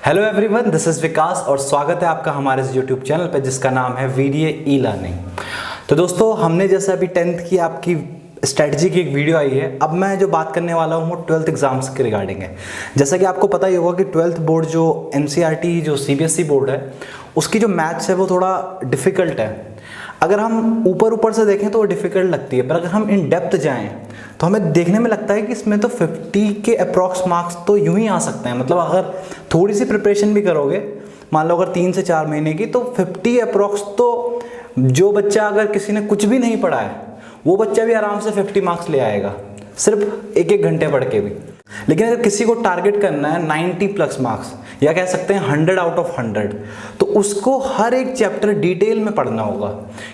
Hello everyone, this is विकास और स्वागत है आपका हमारे इस यूट्यूब चैनल पे जिसका नाम है वीडियो ई लर्निंग। तो दोस्तों, हमने जैसे अभी 10th की आपकी स्ट्रेटजी की एक वीडियो आई है। अब मैं जो बात करने वाला हूँ वो 12th एग्जाम्स के रिगार्डिंग है। जैसा कि आपको पता ही होगा कि 12th बोर्ड जो NCERT जो CBSE बोर्ड है उसकी जो मैथ्स है वो थोड़ा डिफ़िकल्ट है। अगर हम ऊपर से देखें तो वो डिफ़िकल्ट लगती है, पर अगर हम इन डेप्थ जाएं तो हमें देखने में लगता है कि इसमें तो 50 के अप्रॉक्स मार्क्स तो यूं ही आ सकते हैं। मतलब अगर थोड़ी सी प्रिपरेशन भी करोगे, मान लो अगर 3 से 4 महीने की, तो 50 अप्रॉक्स तो जो बच्चा, अगर किसी ने कुछ भी नहीं पढ़ा है वो बच्चा भी आराम से 50 मार्क्स ले आएगा, सिर्फ एक घंटे पढ़ के भी। लेकिन अगर किसी को टारगेट करना है 90 प्लस मार्क्स या कह सकते हैं 100 आउट ऑफ 100, तो उसको हर एक चैप्टर डिटेल में पढ़ना होगा।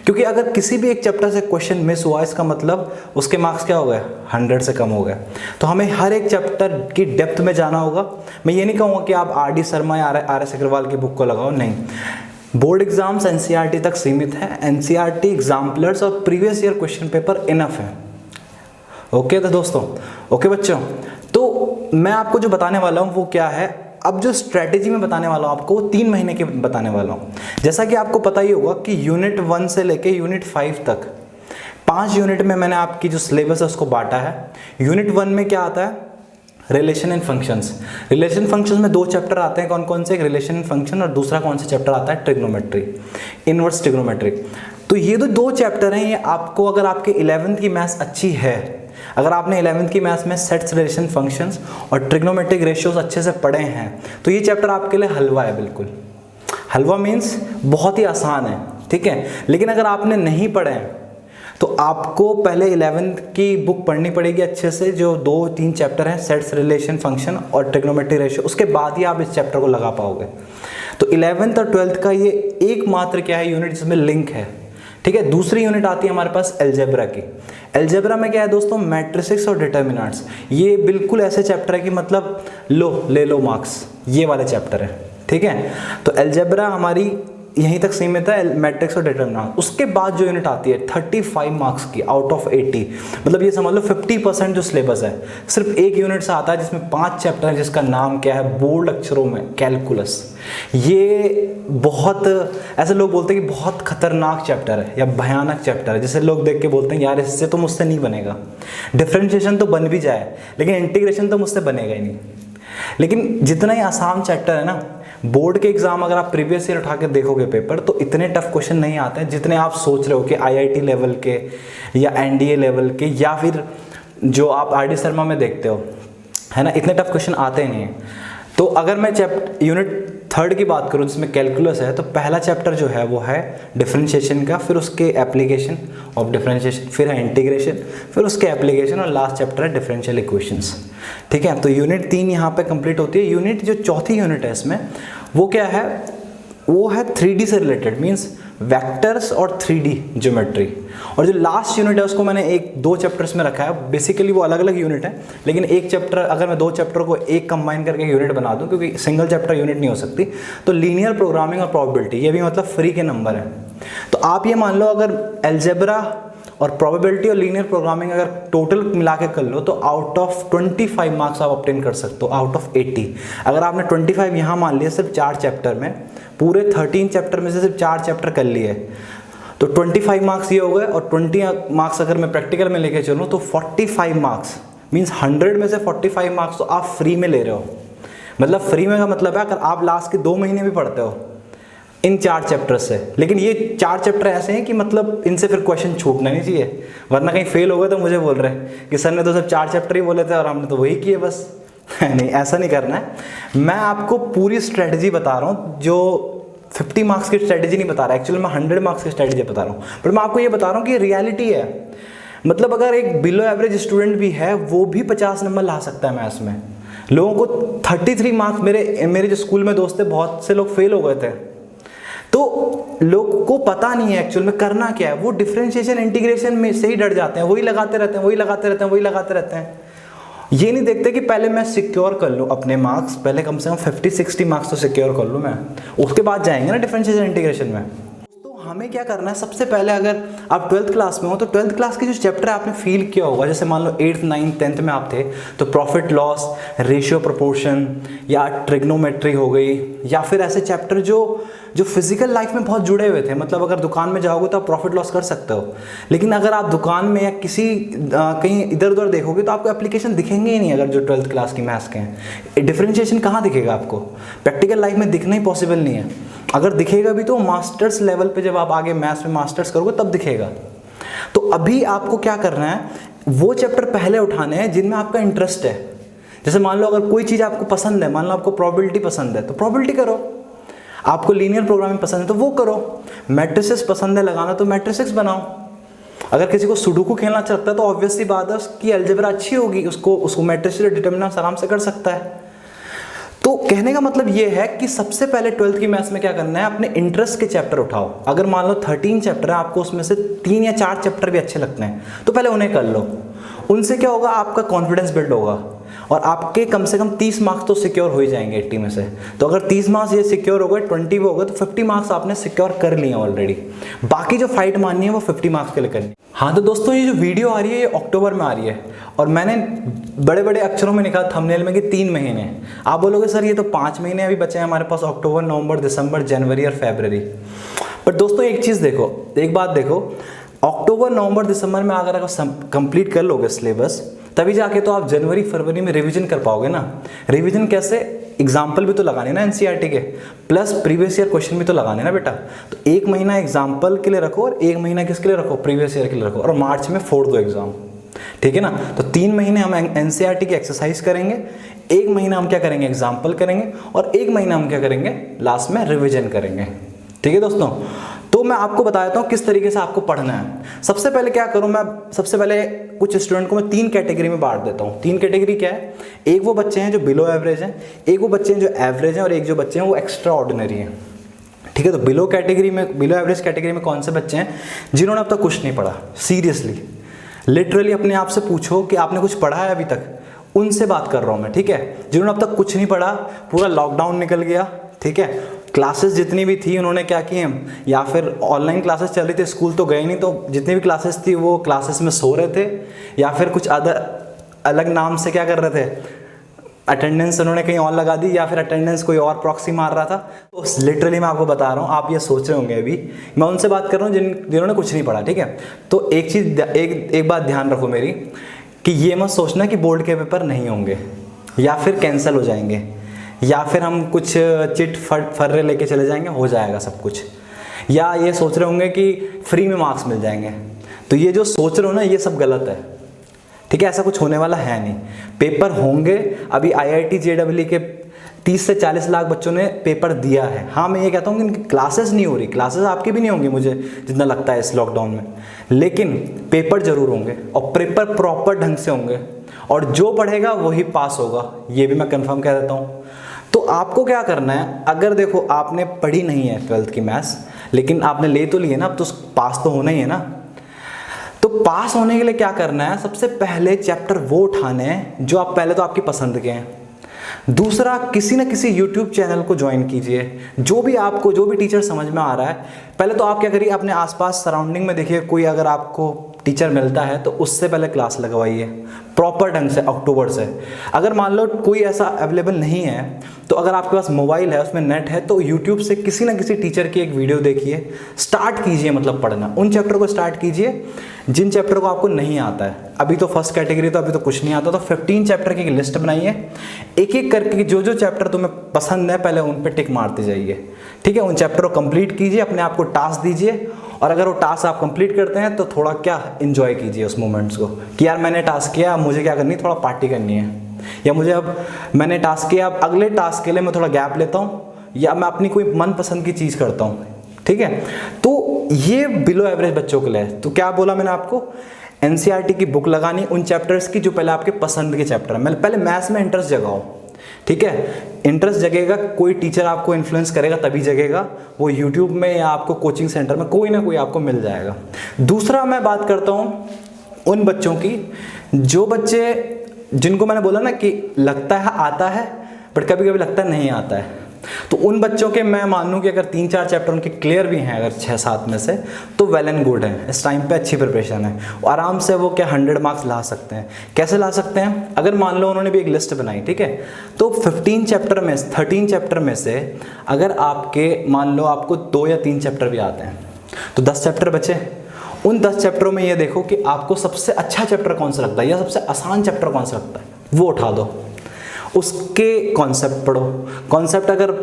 क्योंकि अगर किसी भी एक चैप्टर से क्वेश्चन मिस हुआ, इसका मतलब उसके मार्क्स क्या हो गए, 100 से कम हो गए। तो हमें हर एक चैप्टर की डेप्थ में जाना होगा। मैं ये नहीं कहूँगा कि आप RD शर्मा या RS अग्रवाल की बुक को लगाओ, नहीं। बोर्ड एग्जाम्स NCERT तक सीमित है। NCERT एग्जाम्पलर्स और previous year question paper enough है। ओके तो दोस्तों, ओके बच्चों, तो मैं आपको जो बताने वाला हूँ वो क्या है, अब जो स्ट्रेटेजी मैं बताने वाला हूँ आपको वो 3 महीने के बताने वाला हूँ। जैसा कि आपको पता ही होगा कि यूनिट 1 से लेके यूनिट 5 तक 5 यूनिट में मैंने आपकी जो सिलेबस है उसको बांटा है। यूनिट 1 में क्या आता है, relation and functions. Relation functions में 2 चैप्टर आते हैं, कौन कौन से, एक रिलेशन एंड फंक्शन और दूसरा कौन सा चैप्टर आता है, ट्रिग्नोमेट्री, इनवर्स ट्रिग्नोमेट्री। तो ये जो 2 चैप्टर हैं, ये आपको, अगर आपके 11th की मैथ्स अच्छी है, अगर आपने 11th की मैथ्स में सेट्स, रिलेशन, फंक्शंस और ट्रिग्नोमेट्रिक रेशियोज अच्छे से पढ़े हैं तो ये चैप्टर आपके लिए हलवा है। बिल्कुल हलवा मीन्स बहुत ही आसान है, ठीक है। लेकिन अगर आपने नहीं पढ़े हैं तो आपको पहले 11th की बुक पढ़नी पड़ेगी अच्छे से, जो 2-3 चैप्टर हैं, सेट्स, रिलेशन, फंक्शन और ट्रिग्नोमेट्रिक रेशियो। उसके बाद ही आप इस चैप्टर को लगा पाओगे। तो 11th और 12th का ये एकमात्र क्या है, यूनिट जिसमें लिंक है, ठीक है। दूसरी यूनिट आती है हमारे पास अलजेब्रा की। अलजेब्रा में क्या है दोस्तों, मैट्रिसेस और डिटर्मिनेंट्स। ये बिल्कुल ऐसे चैप्टर है कि मतलब ले लो मार्क्स, ये वाले चैप्टर है, ठीक है। तो अलजेब्रा हमारी यहीं तक सीमित है, मैट्रिक्स और डिटर्मिनेंट। उसके बाद जो यूनिट आती है 35 मार्क्स की आउट ऑफ 80, मतलब ये समझ लो 50% जो सिलेबस है सिर्फ एक यूनिट से आता है, जिसमें 5 चैप्टर है, जिसका नाम क्या है, बोल्ड अक्षरों में कैलकुलस। ये बहुत, ऐसे लोग बोलते हैं कि बहुत खतरनाक चैप्टर है या भयानक चैप्टर है, जिसे लोग देख के बोलते हैं यार इससे तो मुझसे नहीं बनेगा। डिफरेंशिएशन तो बन भी जाए लेकिन इंटीग्रेशन तो मुझसे बनेगा ही नहीं। लेकिन जितना ही आसान चैप्टर है ना, बोर्ड के एग्जाम अगर आप प्रीवियस ईयर उठा के देखोगे पेपर, तो इतने टफ क्वेश्चन नहीं आते हैं जितने आप सोच रहे हो कि IIT लेवल के या NDA लेवल के या फिर जो आप RD शर्मा में देखते हो, है ना, इतने टफ क्वेश्चन आते नहीं हैं। तो अगर मैं यूनिट 3 की बात करूं जिसमें कैलकुलस है, तो पहला चैप्टर जो है वो है डिफरेंशिएशन का, फिर उसके एप्लीकेशन ऑफ डिफरेंशिएशन, फिर है इंटीग्रेशन, फिर उसके एप्लीकेशन और लास्ट चैप्टर है डिफरेंशियल इक्वेशंस, ठीक है। तो यूनिट 3 यहाँ पे कंप्लीट होती है। यूनिट जो चौथी यूनिट है इसमें वो क्या है, वो है 3D से रिलेटेड, मीन्स वेक्टर्स और 3D ज्योमेट्री। और जो लास्ट यूनिट है उसको मैंने 1-2 चैप्टर्स में रखा है। बेसिकली वो अलग अलग यूनिट है, लेकिन एक चैप्टर, अगर मैं 2 चैप्टर को एक कंबाइन करके यूनिट बना दूं, क्योंकि सिंगल चैप्टर यूनिट नहीं हो सकती, तो लीनियर प्रोग्रामिंग और प्रोबेबिलिटी, ये भी मतलब फ्री के नंबर है। तो आप ये मान लो, अगर अलजेब्रा और प्रोबेबिलिटी और लीनियर प्रोग्रामिंग अगर टोटल मिला के कर लो तो आउट ऑफ 25 मार्क्स आप ऑब्टेन कर सकते हो आउट ऑफ 80। अगर आपने 25 यहाँ मान लिया सिर्फ 4 चैप्टर में, पूरे 13 चैप्टर में से सिर्फ 4 चैप्टर कर लिए, तो 25 मार्क्स ये हो गए। और 20 मार्क्स अगर मैं प्रैक्टिकल में लेके चलूँ तो 45 मार्क्स, मीन्स 100 में से 45 मार्क्स तो आप फ्री में ले रहे हो। मतलब फ्री में का मतलब है, अगर आप लास्ट के 2 महीने भी पढ़ते हो इन 4 चैप्टर से, लेकिन ये 4 चैप्टर ऐसे हैं कि मतलब इनसे फिर क्वेश्चन छूटना नहीं चाहिए, वरना कहीं फेल हो गए तो मुझे बोल रहे हैं कि सर ने तो सिर्फ 4 चैप्टर ही बोले थे और हमने तो वही किए बस। नहीं, ऐसा नहीं करना है। मैं आपको पूरी स्ट्रेटजी बता रहा हूँ, जो 50 मार्क्स की स्ट्रेटजी नहीं बता रहा, एक्चुअली मैं 100 मार्क्स की स्ट्रेटजी बता रहा हूँ। पर मैं आपको ये बता रहा हूँ कि रियलिटी है। मतलब अगर एक बिलो एवरेज स्टूडेंट भी है वो भी 50 नंबर ला सकता है मैथ्स में। लोगों को 33 मार्क्स, मेरे जो स्कूल में दोस्त थे बहुत से लोग फेल हो गए थे। तो लोग को पता नहीं है एक्चुअल में करना क्या है, वो डिफरेंशिएशन इंटीग्रेशन में से ही डर जाते हैं, वही लगाते रहते हैं, वही लगाते रहते हैं। ये नहीं देखते कि पहले मैं सिक्योर कर लूँ अपने मार्क्स, पहले कम से कम 50-60 मार्क्स तो सिक्योर कर लूँ मैं, उसके बाद जाएंगे ना डिफरेंशिएशन इंटीग्रेशन में। तो हमें क्या करना है, सबसे पहले अगर आप 12th क्लास में हो तो 12th क्लास के जो चैप्टर आपने फील किया होगा, जैसे मान लो 8th 9th 10th में आप थे तो प्रॉफिट लॉस, रेशियो प्रोपोर्शन या ट्रिग्नोमेट्री हो गई, या फिर ऐसे चैप्टर जो फिजिकल लाइफ में बहुत जुड़े हुए थे। मतलब अगर दुकान में जाओगे तो आप प्रॉफिट लॉस कर सकते हो, लेकिन अगर आप दुकान में या किसी कहीं इधर उधर देखोगे तो आपको एप्लीकेशन दिखेंगे ही नहीं। अगर जो 12th क्लास की मैथ्स के हैं, डिफरेंशिएशन कहाँ दिखेगा आपको, प्रैक्टिकल लाइफ में दिखना ही पॉसिबल नहीं है। अगर दिखेगा भी तो मास्टर्स लेवल पे जब आप आगे मैथ्स में मास्टर्स करोगे तब दिखेगा। तो अभी आपको क्या करना है, वो चैप्टर पहले उठाने हैं जिनमें आपका इंटरेस्ट है। जैसे मान लो अगर कोई चीज़ आपको पसंद है, मान लो आपको प्रोबेबिलिटी पसंद है तो प्रोबेबिलिटी करो, आपको लीनियर प्रोग्रामिंग पसंद है तो वो करो, मैट्रिसेस पसंद है लगाना तो मैट्रिसेस बनाओ। अगर किसी को सुडोकू खेलना अच्छा लगता है तो ऑब्वियसली बात है उसकी अलजेब्रा अच्छी होगी, उसको मैट्रिसेस डिटरमिनेंट्स आराम से कर सकता है। तो कहने का मतलब ये है कि सबसे पहले 12th की मैथ्स में क्या करना है, अपने इंटरेस्ट के चैप्टर उठाओ। अगर मान लो 13 चैप्टर है, आपको उसमें से 3 या 4 चैप्टर भी अच्छे लगते हैं तो पहले उन्हें कर लो। उनसे क्या होगा, आपका कॉन्फिडेंस बिल्ड होगा और आपके कम से कम 30 मार्क्स तो सिक्योर हो ही जाएंगे 80 में से। तो अगर 30 मार्क्स ये सिक्योर हो गए, 20 वो हो गए, तो 50 मार्क्स आपने सिक्योर कर लिए ऑलरेडी। बाकी जो फाइट मारनी है वो 50 मार्क्स के लिए करनी है। हाँ तो दोस्तों, ये जो वीडियो आ रही है ये अक्टूबर में आ रही है और मैंने बड़े बड़े अक्षरों में लिखा थंबनेल में कि 3 महीने। आप बोलोगे सर ये तो 5 महीने अभी बचे हैं हमारे पास, अक्टूबर, नवंबर, दिसंबर, जनवरी और फरवरी। पर दोस्तों एक चीज़ देखो, एक बात देखो, अक्टूबर, नवंबर, दिसंबर में अगर कंप्लीट कर लोगे सिलेबस, तभी जाके तो आप जनवरी फरवरी में रिवीजन कर पाओगे ना। रिवीजन कैसे, एग्जाम्पल भी तो लगाने ना एनसीईआरटी के, प्लस प्रीवियस ईयर क्वेश्चन भी तो लगाने ना बेटा। तो 1 महीना एग्जाम्पल के लिए रखो और 1 महीना किसके लिए रखो, प्रीवियस ईयर के लिए रखो, और मार्च में फोड़ दो एग्जाम, ठीक है ना। तो 3 महीने हम एनसीईआरटी की एक्सरसाइज करेंगे, 1 महीना हम क्या करेंगे, एग्जाम्पल करेंगे, और 1 महीना हम क्या करेंगे, लास्ट में रिविजन करेंगे, ठीक है दोस्तों। तो मैं आपको बता देता हूँ किस तरीके से आपको पढ़ना है। सबसे पहले क्या करूँ मैं, सबसे पहले कुछ स्टूडेंट को मैं 3 कैटेगरी में बांट देता हूँ। 3 कैटेगरी क्या है, एक वो बच्चे हैं जो बिलो एवरेज हैं, एक वो बच्चे हैं जो एवरेज हैं, और एक जो बच्चे हैं वो एक्स्ट्रा ऑर्डिनरी हैं, ठीक है। तो बिलो एवरेज कैटेगरी में कौन से बच्चे हैं, जिन्होंने अब तक कुछ नहीं पढ़ा, सीरियसली लिटरली अपने आप से पूछो कि आपने कुछ पढ़ा है अभी तक, उनसे बात कर रहा हूँ मैं, ठीक है। जिन्होंने अब तक कुछ नहीं पढ़ा, पूरा लॉकडाउन निकल गया, ठीक है, क्लासेस जितनी भी थी उन्होंने क्या किए, या फिर ऑनलाइन क्लासेस चल रही थी, स्कूल तो गए नहीं, तो जितनी भी क्लासेस थी वो क्लासेस में सो रहे थे, या फिर कुछ अलग नाम से क्या कर रहे थे, अटेंडेंस उन्होंने कहीं और लगा दी, या फिर अटेंडेंस कोई और प्रॉक्सी मार रहा था। तो लिटरली मैं आपको बता रहा हूँ, आप ये सोच रहे होंगे अभी, मैं उनसे बात कर रहा हूँ जिन्होंने कुछ नहीं पढ़ा, ठीक है। तो एक बात ध्यान रखो मेरी, कि ये मत सोचना कि बोर्ड के पेपर नहीं होंगे या फिर कैंसिल हो जाएंगे या फिर हम कुछ चिट फर्रे लेके चले जाएंगे, हो जाएगा सब कुछ, या ये सोच रहे होंगे कि फ्री में मार्क्स मिल जाएंगे। तो ये जो सोच रहे हो ना, ये सब गलत है, ठीक है। ऐसा कुछ होने वाला है नहीं, पेपर होंगे। अभी IIT JEE के 30 से 40 लाख बच्चों ने पेपर दिया है। हाँ मैं ये कहता हूँ कि इनकी क्लासेस नहीं हो रही, क्लासेस आपकी भी नहीं होंगी मुझे जितना लगता है इस लॉकडाउन में, लेकिन पेपर जरूर होंगे और पेपर प्रॉपर ढंग से होंगे, और जो पढ़ेगा वही पास होगा, ये भी मैं कंफर्म कह देता हूँ। तो आपको क्या करना है, अगर देखो आपने पढ़ी नहीं है 12th की मैथ्स, लेकिन आपने ले तो लिए ना, अब तो पास तो होना ही है ना। तो पास होने के लिए क्या करना है, सबसे पहले चैप्टर वो उठाने हैं जो आप पहले तो आपकी पसंद के हैं। दूसरा, किसी न किसी YouTube चैनल को ज्वाइन कीजिए, जो भी टीचर समझ में आ रहा है। पहले तो आप क्या करिए, अपने आसपास सराउंडिंग में देखिए, कोई अगर आपको टीचर मिलता है तो उससे पहले क्लास लगवाइए प्रॉपर ढंग से अक्टूबर से। अगर मान लो कोई ऐसा अवेलेबल नहीं है, तो अगर आपके पास मोबाइल है, उसमें नेट है, तो यूट्यूब से किसी न किसी टीचर की एक वीडियो देखिए, स्टार्ट कीजिए, मतलब पढ़ना उन चैप्टर को स्टार्ट कीजिए जिन चैप्टर को आपको नहीं आता है। अभी तो फर्स्ट कैटेगरी, तो अभी तो कुछ नहीं आता, तो 15 चैप्टर की एक लिस्ट बनाइए, एक एक करके जो जो चैप्टर तुम्हें पसंद है पहले उन पे टिक मारते जाइए, ठीक है। उन चैप्टर को कंप्लीट कीजिए, अपने आप को टास्क दीजिए, और अगर वो टास्क आप कंप्लीट करते हैं तो थोड़ा क्या एंजॉय कीजिए उस मोमेंट्स को, कि यार मैंने टास्क किया, अब मुझे क्या करनी है, थोड़ा पार्टी करनी है, या मुझे अब मैंने टास्क किया, अब अगले टास्क के लिए मैं थोड़ा गैप लेता हूँ, या मैं अपनी कोई मनपसंद की चीज़ करता हूँ, ठीक है। तो ये बिलो एवरेज बच्चों के लिए। तो क्या बोला मैंने आपको, एनसीईआरटी की बुक लगानी उन चैप्टर्स की जो पहले आपके पसंद के चैप्टर है। पहले मैथ्स में इंटरेस्ट जगाओ, ठीक है। इंटरेस्ट जगेगा, कोई टीचर आपको इन्फ्लुएंस करेगा तभी जगेगा, वो यूट्यूब में या आपको कोचिंग सेंटर में कोई ना कोई आपको मिल जाएगा। दूसरा मैं बात करता हूँ उन बच्चों की, जो बच्चे जिनको मैंने बोला ना कि लगता है आता है बट कभी कभी लगता है नहीं आता है, तो उन बच्चों के मैं मान लूँ कि अगर 3-4 चैप्टर उनके क्लियर भी हैं अगर 6-7 में से, तो वेल एंड गुड है, इस टाइम पे अच्छी प्रिपरेशन है, आराम से वो क्या 100 मार्क्स ला सकते हैं। कैसे ला सकते हैं? अगर मान लो उन्होंने भी एक लिस्ट बनाई, ठीक है, तो 13 चैप्टर में से अगर आपके मान लो आपको 2 या 3 चैप्टर भी आते हैं तो 10 चैप्टर बचे। उन 10 चैप्टरों में ये देखो कि आपको सबसे अच्छा चैप्टर कौन सा लगता है या सबसे आसान चैप्टर कौन सा लगता है, वो उठा दो, उसके कॉन्सेप्ट पढ़ो। कॉन्सेप्ट अगर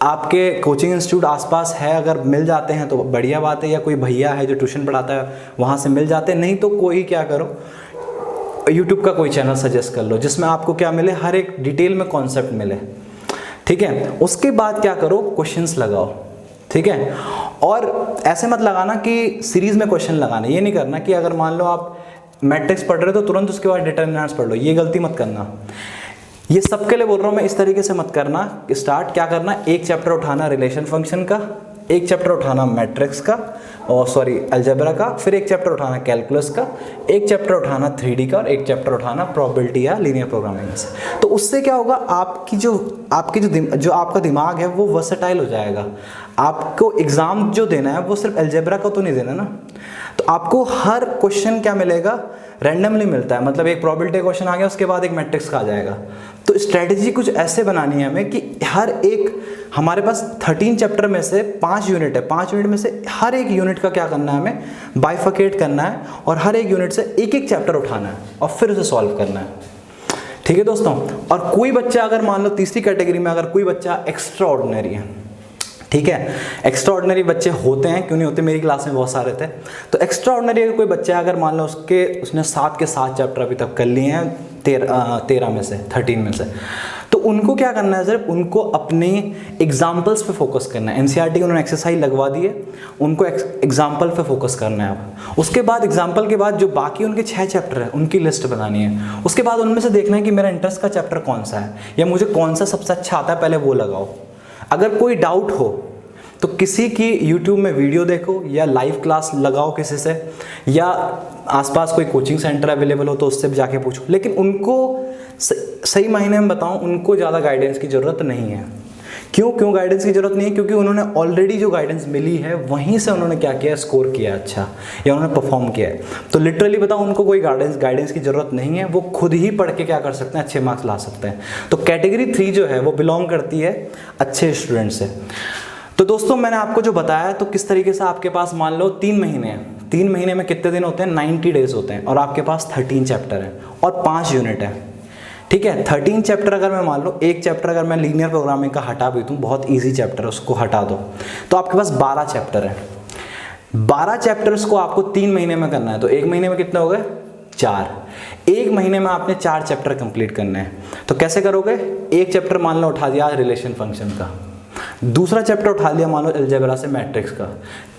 आपके कोचिंग इंस्टीट्यूट आसपास है, अगर मिल जाते हैं तो बढ़िया बात है, या कोई भैया है जो ट्यूशन पढ़ाता है वहाँ से मिल जाते हैं, नहीं तो कोई क्या करो, यूट्यूब का कोई चैनल सजेस्ट कर लो जिसमें आपको क्या मिले, हर एक डिटेल में कॉन्सेप्ट मिले, ठीक है। उसके बाद क्या करो, क्वेश्चंस लगाओ, ठीक है। और ऐसे मत लगाना कि सीरीज में क्वेश्चन लगाना, ये नहीं करना कि अगर मान लो आप मैट्रिक्स पढ़ रहे हो तो तुरंत उसके बाद डिटरमिनेंट्स पढ़ लो, ये गलती मत करना। ये सबके लिए बोल रहा हूँ मैं, इस तरीके से मत करना। स्टार्ट क्या करना, एक चैप्टर उठाना रिलेशन फंक्शन का, एक चैप्टर उठाना मैट्रिक्स का और सॉरी अलजेब्रा का, फिर एक चैप्टर उठाना कैलकुलस का, एक चैप्टर उठाना 3D का और एक चैप्टर उठाना प्रोबेबिलिटी या लीनियर प्रोग्रामिंग से। तो उससे क्या होगा, जो आपका दिमाग है वो वर्सेटाइल हो जाएगा। आपको एग्ज़ाम जो देना है वो सिर्फ अलजेब्रा का तो नहीं देना ना, तो आपको हर क्वेश्चन क्या मिलेगा, रैंडमली मिलता है। मतलब एक प्रोबेबिलिटी क्वेश्चन आ गया उसके बाद एक मैट्रिक्स का आ जाएगा। तो स्ट्रेटजी कुछ ऐसे बनानी है हमें कि हर एक, हमारे पास 13 चैप्टर में से 5 यूनिट है, 5 यूनिट में से हर एक यूनिट का क्या करना है, हमें बाइफर्केट करना है और हर एक यूनिट से एक एक चैप्टर उठाना है और फिर उसे सॉल्व करना है, ठीक है दोस्तों। और कोई बच्चा अगर मान लो तीसरी कैटेगरी में अगर कोई बच्चा एक्स्ट्रा ऑर्डिनरी है, ठीक है, एक्स्ट्रा ऑर्डिनरी बच्चे होते हैं, क्यों नहीं होते, मेरी क्लास में बहुत सारे थे। तो एक्स्ट्रा ऑर्डिनरी अगर कोई बच्चा अगर मान लो उसने 7 के 7 चैप्टर अभी तक कर लिए हैं 13 में से, 13 में से, तो उनको क्या करना है, सिर्फ उनको अपने एग्जाम्पल्स पे फोकस करना है। एनसीईआरटी की उन्होंने एक्सरसाइज लगवा दी है, उनको एग्जाम्पल पे फोकस करना है अब। उसके बाद एग्जाम्पल के बाद जो बाकी उनके 6 चैप्टर है उनकी लिस्ट बनानी है। उसके बाद उनमें से देखना है कि मेरा इंटरेस्ट का चैप्टर कौन सा है या मुझे कौन सा सबसे अच्छा आता है, पहले वो लगाओ। अगर कोई डाउट हो तो किसी की YouTube में वीडियो देखो या लाइव क्लास लगाओ किसी से, या आसपास कोई कोचिंग सेंटर अवेलेबल हो तो उससे भी जाके पूछो। लेकिन उनको सही मायने में बताऊं, उनको ज़्यादा गाइडेंस की ज़रूरत नहीं है। क्यों गाइडेंस की ज़रूरत नहीं है? क्योंकि उन्होंने ऑलरेडी जो गाइडेंस मिली है वहीं से उन्होंने क्या किया, स्कोर किया अच्छा, या उन्होंने परफॉर्म किया है। तो लिटरली बताऊं, उनको कोई गाइडेंस की ज़रूरत नहीं है, वो खुद ही पढ़ के क्या कर सकते हैं, अच्छे मार्क्स ला सकते हैं। तो कैटेगरी 3 जो है वो बिलोंग करती है अच्छे स्टूडेंट से। तो दोस्तों मैंने आपको जो बताया, तो किस तरीके से आपके पास मान लो 3 महीने हैं, 3 महीने में कितने दिन होते हैं, 90 डेज होते हैं, और आपके पास 13 चैप्टर हैं और 5 यूनिट है, ठीक है। 13 चैप्टर अगर मैं मान लो, एक चैप्टर अगर मैं लीनियर प्रोग्रामिंग का हटा भी दूँ, बहुत ईजी चैप्टर है उसको हटा दो, तो आपके पास 12 चैप्टर है। 12 चैप्टर्स को आपको 3 महीने में करना है, तो 1 महीने में कितने हो गए, 4। 1 महीने में आपने 4 चैप्टर कंप्लीट करने हैं। तो कैसे करोगे, एक चैप्टर मान लो उठा दिया रिलेशन फंक्शन का, दूसरा चैप्टर उठा लिया मान लो अलजेब्रा से मैट्रिक्स का,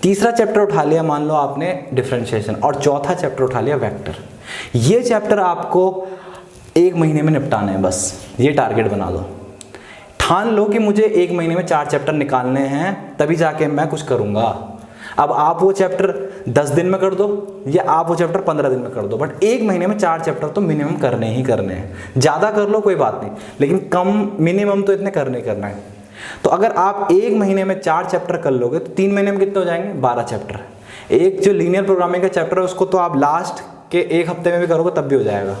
तीसरा चैप्टर उठा लिया मान लो आपने डिफरेंशिएशन, और चौथा चैप्टर उठा लिया वेक्टर। ये चैप्टर आपको 1 महीने में निपटाने हैं, बस ये टारगेट बना लो। ठान लो कि मुझे 1 महीने में 4 चैप्टर निकालने हैं, तभी जाके मैं कुछ करूँगा। अब आप वो चैप्टर 10 दिन में कर दो या आप वो चैप्टर 15 दिन में कर दो, बट 1 महीने में 4 चैप्टर तो मिनिमम करने ही करने हैं। ज़्यादा कर लो कोई बात नहीं, लेकिन कम मिनिमम तो इतने करने करना है। तो अगर आप 1 महीने में 4 चैप्टर कर लोगे तो 3 महीने में कितने हो जाएंगे, 12 चैप्टर। एक जो लीनियर प्रोग्रामिंग का चैप्टर है उसको तो आप लास्ट के 1 हफ्ते में भी करोगे तब भी हो जाएगा,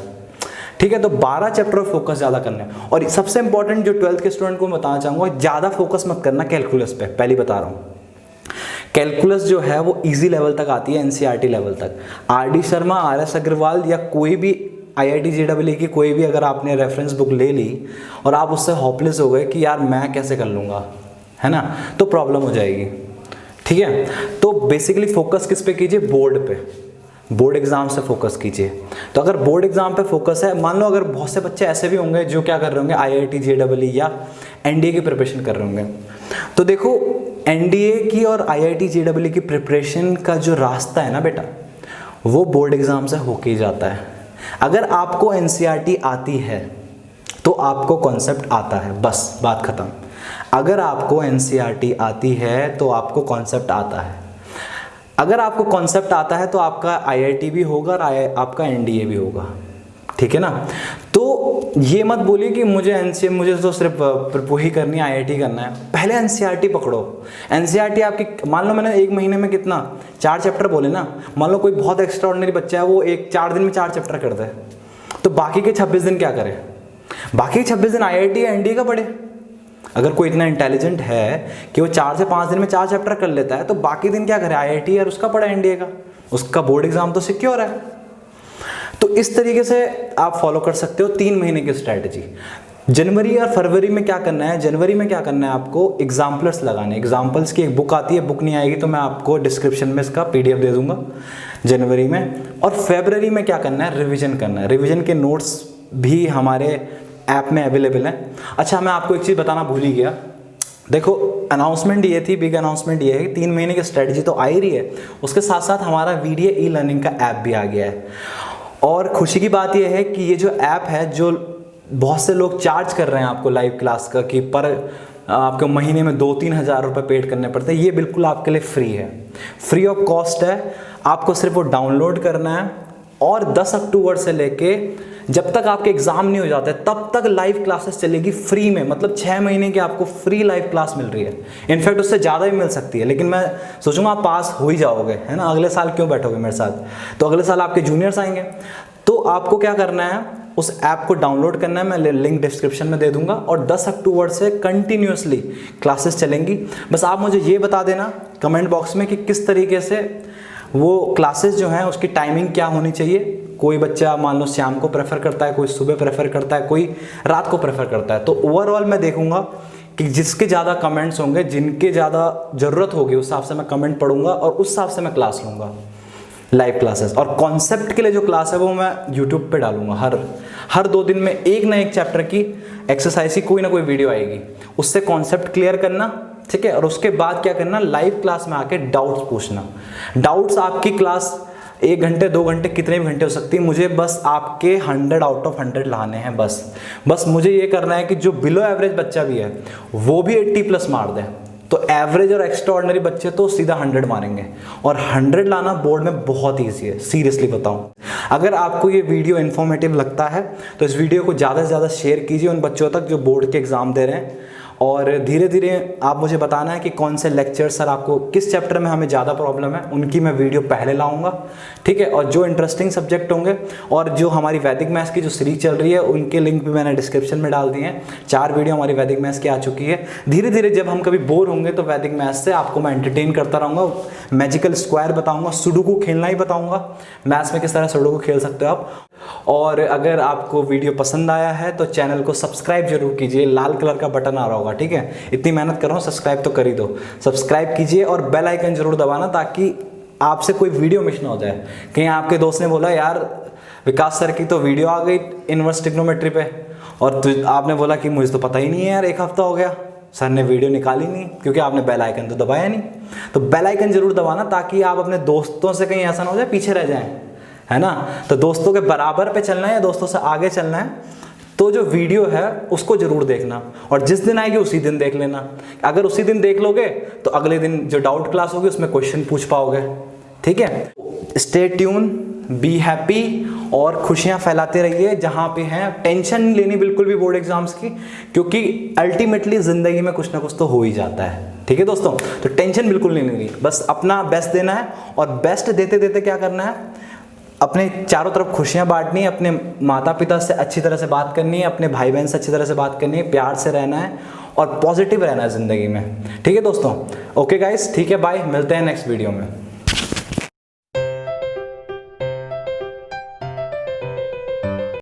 ठीक है। तो 12 चैप्टर पर फोकस ज़्यादा करना है। और सबसे इंपॉर्टेंट जो 12th के स्टूडेंट को मैं बताना चाहूँगा, ज़्यादा फोकस मत करना कैलकुलस पे, पहले बता रहा हूँ। कैलकुलस जो है वो इजी लेवल तक आती है, एनसीईआरटी लेवल तक। आर.डी. शर्मा, आर.एस. अग्रवाल या कोई भी IIT JEE की कोई भी अगर आपने रेफरेंस बुक ले ली और आप उससे होपलेस हो गए कि यार मैं कैसे कर लूँगा, है ना, तो प्रॉब्लम हो जाएगी, ठीक है। तो बेसिकली फोकस किस पे कीजिए, बोर्ड पे, बोर्ड एग्जाम से फोकस कीजिए। तो अगर बोर्ड एग्जाम पे फोकस है, मान लो अगर बहुत से बच्चे ऐसे भी होंगे जो क्या कर रहे होंगे, IIT JEE या NDA की प्रिपरेशन कर रहे होंगे, तो देखो NDA की और IIT JEE की प्रिपरेशन का जो रास्ता है ना बेटा, वो बोर्ड एग्जाम से होके ही जाता है। अगर आपको NCERT आती है तो आपको कॉन्सेप्ट आता है, बस बात खत्म। अगर आपको NCERT आती है तो आपको कॉन्सेप्ट आता है। अगर आपको कॉन्सेप्ट आता है तो आपका IIT भी होगा और आपका NDA भी होगा, ठीक है। ठीक है ना। तो ये मत बोलिए कि मुझे एनसीए मुझे तो सिर्फ वही करनी है, आईआईटी करना है। पहले एनसीईआरटी पकड़ो। एनसीईआरटी आपकी, मान लो मैंने 1 महीने में कितना 4 चैप्टर बोले ना, मान लो कोई बहुत एक्स्ट्राऑर्डिनरी बच्चा है वो 4 दिन में 4 चैप्टर कर दे, तो बाकी के 26 दिन क्या करे? बाकी 26 दिन आईआईटी या एनडीए का पढ़े। अगर कोई इतना इंटेलिजेंट है कि वो 4 से 5 दिन में 4 चैप्टर कर लेता है, तो बाकी दिन क्या करे? आईआईटी और उसका पढ़ा एनडीए का, उसका बोर्ड एग्जाम तो सिक्योर है। तो इस तरीके से आप फॉलो कर सकते हो 3 महीने की स्ट्रैटेजी। जनवरी और फरवरी में क्या करना है? जनवरी में क्या करना है आपको? एग्जाम्पलर्स लगाने। एग्जाम्पल्स की एक बुक आती है, बुक नहीं आएगी तो मैं आपको डिस्क्रिप्शन में इसका पीडीएफ दे दूंगा जनवरी में। और फरवरी में क्या करना है? रिवीजन करना है। रिवीजन के नोट्स भी हमारे ऐप में अवेलेबल हैं। अच्छा, मैं आपको एक चीज़ बताना भूल ही गया। देखो, अनाउंसमेंट ये थी, बिग अनाउंसमेंट ये है कि 3 महीने की स्ट्रेटजी तो आ ही रही है, उसके साथ साथ हमारा वीडियो ई लर्निंग का ऐप भी आ गया है। और खुशी की बात यह है कि ये जो ऐप है, जो बहुत से लोग चार्ज कर रहे हैं आपको लाइव क्लास का, कि पर आपको महीने में 2-3 हज़ार रुपये पेड करने पड़ते हैं, ये बिल्कुल आपके लिए फ्री है, फ्री ऑफ कॉस्ट है। आपको सिर्फ वो डाउनलोड करना है और 10 अक्टूबर से लेके जब तक आपके एग्जाम नहीं हो जाते तब तक लाइव क्लासेस चलेगी फ्री में। मतलब 6 महीने की आपको फ्री लाइव क्लास मिल रही है। इनफैक्ट उससे ज़्यादा भी मिल सकती है, लेकिन मैं सोचूंगा आप पास हो ही जाओगे, है ना। अगले साल क्यों बैठोगे मेरे साथ? तो अगले साल आपके जूनियर्स आएंगे। तो आपको क्या करना है? उस ऐप को डाउनलोड करना है, मैं लिंक डिस्क्रिप्शन में दे दूंगा। और 10 अक्टूबर से कंटिन्यूसली क्लासेस चलेंगी। बस आप मुझे ये बता देना कमेंट बॉक्स में कि किस तरीके से वो क्लासेस जो हैं उसकी टाइमिंग क्या होनी चाहिए। कोई बच्चा मान लो शाम को प्रेफर करता है, कोई सुबह प्रेफर करता है, कोई रात को प्रेफर करता है। तो ओवरऑल मैं देखूंगा कि जिसके ज़्यादा कमेंट्स होंगे, जिनके ज़्यादा ज़रूरत होगी, उस हिसाब से मैं कमेंट पढ़ूंगा और उस हिसाब से मैं क्लास लूँगा, लाइव क्लासेस। और कॉन्सेप्ट के लिए जो क्लास है वो मैं यूट्यूब पे डालूंगा। हर 2 दिन में एक ना एक चैप्टर की एक्सरसाइज की कोई ना कोई वीडियो आएगी, उससे कॉन्सेप्ट क्लियर करना, ठीक है। और उसके बाद क्या करना? लाइव क्लास में आके डाउट्स पूछना। डाउट्स आपकी क्लास 1 घंटे 2 घंटे कितने भी घंटे हो सकती है, मुझे बस आपके 100 आउट ऑफ 100 लाने हैं। बस मुझे ये करना है कि जो बिलो एवरेज बच्चा भी है वो भी 80+ मार दे। तो एवरेज और एक्स्ट्रा ऑर्डिनरी बच्चे तो सीधा 100 मारेंगे। और 100 लाना बोर्ड में बहुत ईजी है, सीरियसली बताऊं। अगर आपको ये वीडियो इन्फॉर्मेटिव लगता है तो इस वीडियो को ज़्यादा से ज़्यादा शेयर कीजिए उन बच्चों तक जो बोर्ड के एग्ज़ाम दे रहे हैं। और धीरे धीरे आप मुझे बताना है कि कौन से लेक्चर सर आपको किस चैप्टर में हमें ज़्यादा प्रॉब्लम है, उनकी मैं वीडियो पहले लाऊंगा, ठीक है। और जो इंटरेस्टिंग सब्जेक्ट होंगे और जो हमारी वैदिक मैथ्स की जो सीरीज चल रही है उनके लिंक भी मैंने डिस्क्रिप्शन में डाल दिए हैं। 4 वीडियो हमारी वैदिक मैथ्स की आ चुकी है। धीरे धीरे जब हम कभी बोर होंगे तो वैदिक मैथ्स से आपको मैं एंटरटेन करता रहूँगा। मैजिकल स्क्वायर बताऊँगा, सुडोकू खेलना ही बताऊँगा, मैथ्स में किस तरह सुडोकू खेल सकते हो आप। और अगर आपको वीडियो पसंद आया है तो चैनल को सब्सक्राइब जरूर कीजिए, लाल कलर का बटन आ रहा होगा, ठीक है। इतनी मेहनत कर रहा हूँ, सब्सक्राइब तो कर ही दो। सब्सक्राइब कीजिए और बेल आइकन जरूर दबाना ताकि आपसे कोई वीडियो मिस ना हो जाए। कहीं आपके दोस्त ने बोला यार विकास सर की तो वीडियो आ गई इनवर्स ट्रिग्नोमेट्री पे, और आपने बोला कि मुझे तो पता ही नहीं है यार, 1 हफ्ता हो गया सर ने वीडियो निकाली नहीं, क्योंकि आपने बेल आइकन तो दबाया नहीं। तो बेल आइकन जरूर दबाना ताकि आप अपने दोस्तों से कहीं ऐसा ना हो जाए पीछे रह जाएं, है ना। तो दोस्तों के बराबर पे चलना है या दोस्तों से आगे चलना है, तो जो वीडियो है उसको जरूर देखना। और जिस दिन आएगी उसी दिन देख लेना। अगर उसी दिन देख लोगे तो अगले दिन जो डाउट क्लास होगी उसमें क्वेश्चन पूछ पाओगे, ठीक है। स्टे ट्यून, बी हैप्पी और खुशियां फैलाते रहिए जहां पे हैं। टेंशन नहीं लेनी बिल्कुल भी बोर्ड एग्जाम्स की, क्योंकि अल्टीमेटली जिंदगी में कुछ ना कुछ तो हो ही जाता है, ठीक है दोस्तों। तो टेंशन बिल्कुल नहीं लेनी, बस अपना बेस्ट देना है। और बेस्ट देते देते क्या करना है? अपने चारों तरफ खुशियां बांटनी है, अपने माता पिता से अच्छी तरह से बात करनी है, अपने भाई बहन से अच्छी तरह से बात करनी है, प्यार से रहना है और पॉजिटिव रहना है ज़िंदगी में, ठीक है दोस्तों। ओके गाइस, ठीक है, बाय, मिलते हैं नेक्स्ट वीडियो में।